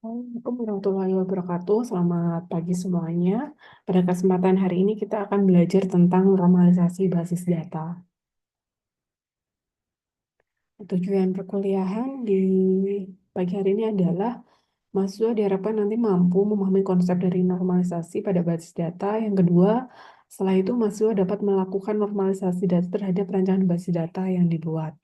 Assalamualaikum warahmatullahi wabarakatuh. Selamat pagi semuanya. Pada kesempatan hari ini kita akan belajar tentang normalisasi basis data. Tujuan perkuliahan di pagi hari ini adalah mahasiswa diharapkan nanti mampu memahami konsep dari normalisasi pada basis data. Yang kedua, setelah itu mahasiswa dapat melakukan normalisasi data terhadap rancangan basis data yang dibuat.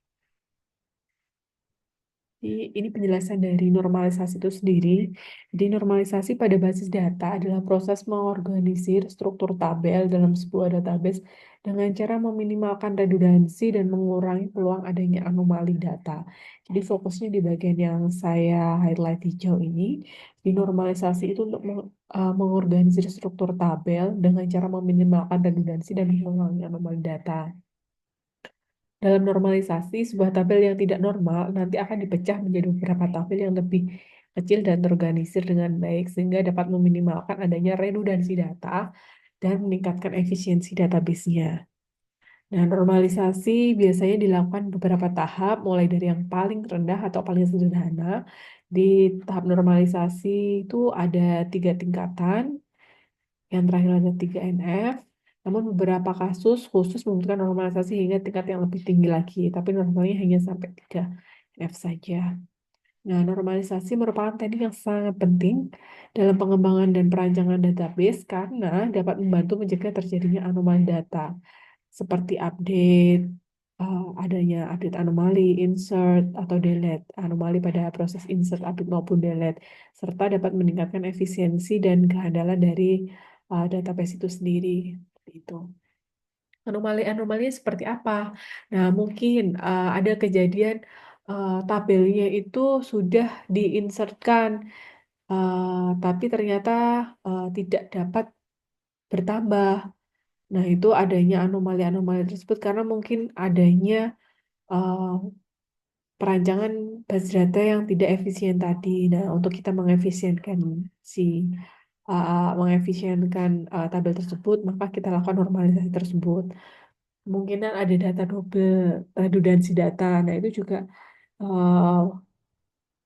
Ini penjelasan dari normalisasi itu sendiri. Jadi normalisasi pada basis data adalah proses mengorganisir struktur tabel dalam sebuah database dengan cara meminimalkan redundansi dan mengurangi peluang adanya anomali data. Jadi fokusnya di bagian yang saya highlight hijau ini. Di normalisasi itu untuk mengorganisir struktur tabel dengan cara meminimalkan redundansi dan mengurangi anomali data. Dalam normalisasi, sebuah tabel yang tidak normal nanti akan dipecah menjadi beberapa tabel yang lebih kecil dan terorganisir dengan baik, sehingga dapat meminimalkan adanya redundansi data dan meningkatkan efisiensi database-nya. Nah, normalisasi biasanya dilakukan beberapa tahap, mulai dari yang paling rendah atau paling sederhana. Di tahap normalisasi itu ada 3 tingkatan, yang terakhir ada 3NF. Namun beberapa kasus khusus membutuhkan normalisasi hingga tingkat yang lebih tinggi lagi, tapi normalnya hanya sampai 3F saja. Nah, normalisasi merupakan teknik yang sangat penting dalam pengembangan dan perancangan database karena dapat membantu mencegah terjadinya anomali data seperti adanya update anomali, insert, atau delete, anomali pada proses insert, update maupun delete, serta dapat meningkatkan efisiensi dan kehandalan dari database itu sendiri. Itu. Anomali-anomalinya seperti apa? Nah, mungkin ada kejadian tabelnya itu sudah diinsertkan, tapi ternyata tidak dapat bertambah. Nah, itu adanya anomali-anomali tersebut karena mungkin adanya uh, perancangan basis data yang tidak efisien tadi. Nah, untuk kita mengefisienkan si tabel tersebut, maka kita lakukan normalisasi tersebut. Kemungkinan ada data double, redundansi data. Nah, itu juga uh,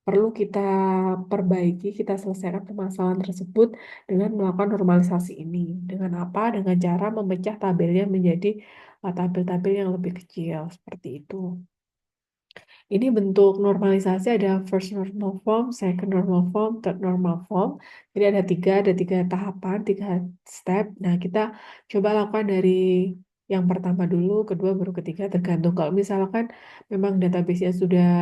perlu kita perbaiki, kita selesaikan permasalahan tersebut dengan melakukan normalisasi ini. Dengan apa? Dengan cara memecah tabelnya menjadi tabel-tabel yang lebih kecil, seperti itu. Ini bentuk normalisasi ada first normal form, second normal form, third normal form. Jadi ada tiga tahapan, 3 step. Nah, kita coba lakukan dari yang pertama dulu, kedua baru ketiga, tergantung. Kalau misalkan memang database-nya sudah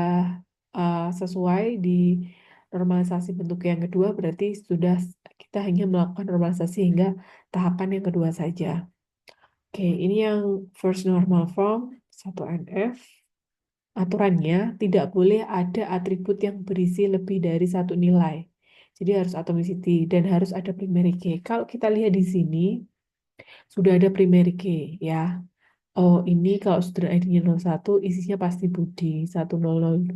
sesuai di normalisasi bentuk yang kedua, berarti sudah kita hanya melakukan normalisasi hingga tahapan yang kedua saja. Oke, ini yang first normal form, 1NF. Aturannya tidak boleh ada atribut yang berisi lebih dari satu nilai. Jadi harus atomicity dan harus ada primary key. Kalau kita lihat di sini, sudah ada primary key ya. Oh, ini kalau student ID-nya 01, isinya pasti Budi. 1002,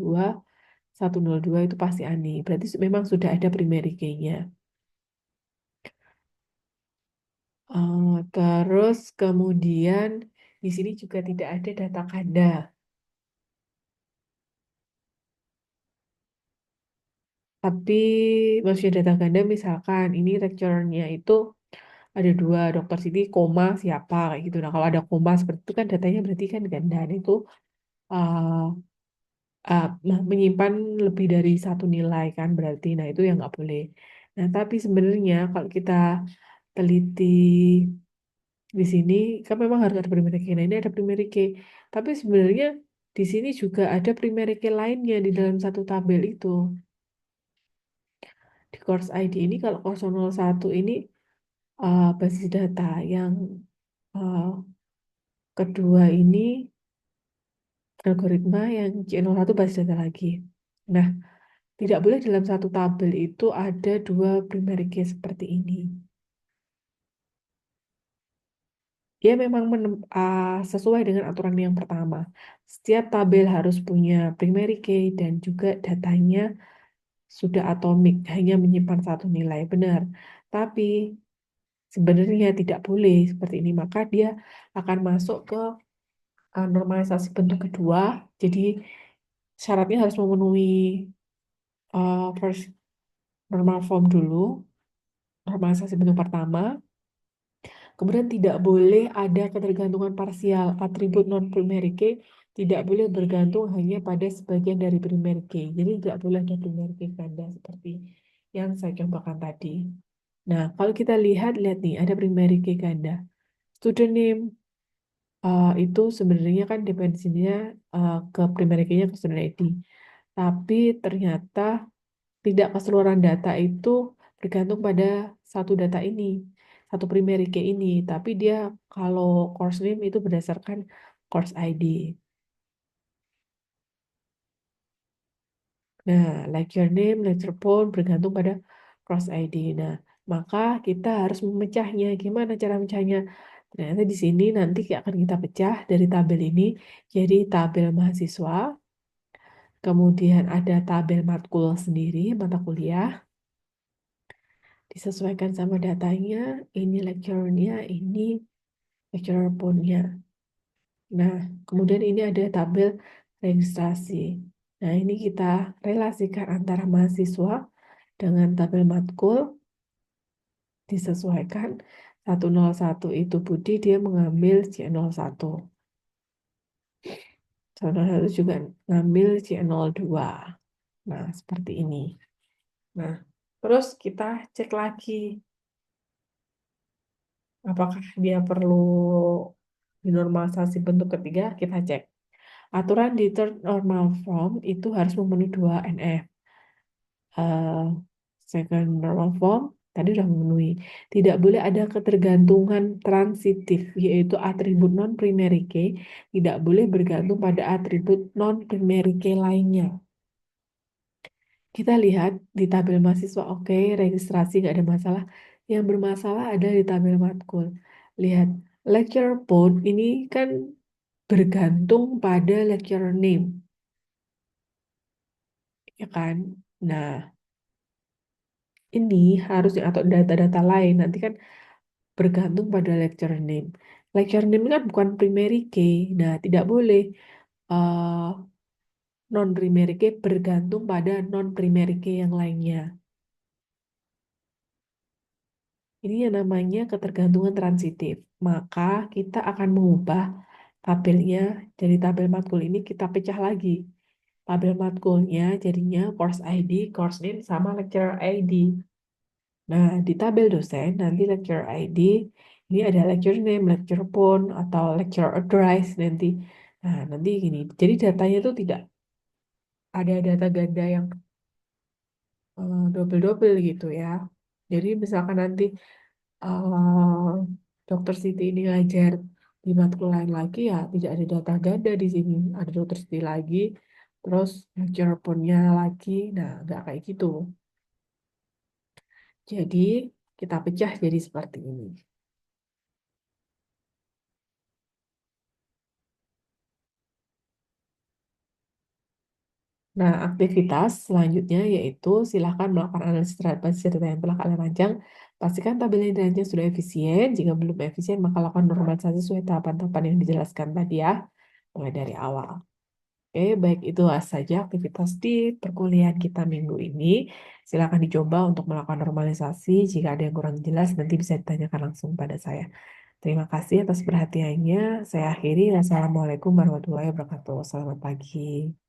102 itu pasti Ani. Berarti memang sudah ada primary key-nya. Terus kemudian di sini juga tidak ada data ganda. Tapi maksudnya data ganda misalkan ini lecturer-nya itu ada 2, dokter Siti, koma siapa kayak gitu. Nah, kalau ada koma seperti itu kan datanya berarti kan ganda. Dan itu uh, menyimpan lebih dari satu nilai kan berarti. Nah, itu yang nggak boleh. Nah, tapi sebenarnya kalau kita teliti di sini kan memang harus ada primary key. Nah, ini ada primary key. Tapi sebenarnya di sini juga ada primary key lainnya di dalam satu tabel itu. Di course ID ini kalau 001 ini basis data yang uh, kedua ini algoritma, yang C01 basis data lagi. Nah, tidak boleh dalam satu tabel itu ada 2 primary key seperti ini. Dia memang sesuai dengan aturan yang pertama. Setiap tabel harus punya primary key dan juga datanya sudah atomik, hanya menyimpan satu nilai. Benar. Tapi sebenarnya tidak boleh seperti ini. Maka dia akan masuk ke normalisasi bentuk kedua. Jadi syaratnya harus memenuhi first. normal form dulu, normalisasi bentuk pertama. Kemudian tidak boleh ada ketergantungan parsial. Atribut non-primary key tidak boleh bergantung hanya pada sebagian dari primary key. Jadi tidak boleh ada primary key ganda seperti yang saya contohkan tadi. Nah, kalau kita lihat nih, ada primary key ganda. Student name itu sebenarnya kan dependensinya ke primary key-nya ke student ID. Tapi ternyata tidak keseluruhan data itu bergantung pada satu data ini, satu primary key ini, tapi dia kalau course name itu berdasarkan course ID. Nah, lecture name, lecture phone bergantung pada course ID. Nah, maka kita harus memecahnya. Gimana cara memecahnya? Ternyata di sini nanti akan kita pecah dari tabel ini jadi tabel mahasiswa, kemudian ada tabel matkul sendiri, mata kuliah, disesuaikan sama datanya, ini lecture-nya, ini lecturer phone-nya. Nah, kemudian ini ada tabel registrasi. Nah, ini kita relasikan antara mahasiswa dengan tabel matkul, disesuaikan 101 itu Budi, dia mengambil C01. 101 juga ngambil C02. Nah, seperti ini. Nah, terus kita cek lagi apakah dia perlu dinormalisasi bentuk ketiga, kita cek. Aturan di third normal form itu harus memenuhi 2 NF. Eh, second normal form tadi sudah memenuhi. Tidak boleh ada ketergantungan transitif, yaitu atribut non-primary key tidak boleh bergantung pada atribut non-primary key lainnya. Kita lihat di tabel mahasiswa, oke, registrasi nggak ada masalah. Yang bermasalah ada di tabel matkul. Lihat, lecture phone ini kan bergantung pada lecturer name, ya kan? Nah, ini harusnya atau data-data lain nanti kan bergantung pada lecturer name. Lecturer name kan bukan primary key. Nah, tidak boleh non-primary key bergantung pada non-primary key yang lainnya. Ini yang namanya ketergantungan transitif. Maka kita akan mengubah tabelnya dari tabel matkul ini kita pecah lagi. Tabel matkulnya jadinya course ID, course name, sama lecturer ID. Nah, di tabel dosen nanti lecturer ID, ini ada lecturer name, lecturer phone, atau lecturer address nanti. Nah, nanti gini. Jadi datanya itu tidak ada data ganda yang double-double gitu ya. Jadi misalkan nanti eh, Dokter Siti ini ngajar di matkul lain lagi ya tidak ada data ganda di sini. Ada Dokter Siti lagi, terus lecturer phone-nya lagi. Nah, nggak kayak gitu. Jadi kita pecah jadi seperti ini. Nah, aktivitas selanjutnya yaitu silakan melakukan analisis terhadap basis data yang telah kalian rancang. Pastikan tabel yang dirancang sudah efisien. Jika belum efisien, maka lakukan normalisasi sesuai tahapan-tahapan yang dijelaskan tadi ya, mulai dari awal. Oke, baik itu saja aktivitas di perkuliahan kita minggu ini. Silakan dicoba untuk melakukan normalisasi. Jika ada yang kurang jelas, nanti bisa ditanyakan langsung pada saya. Terima kasih atas perhatiannya. Saya akhiri. Wassalamualaikum warahmatullahi wabarakatuh. Selamat pagi.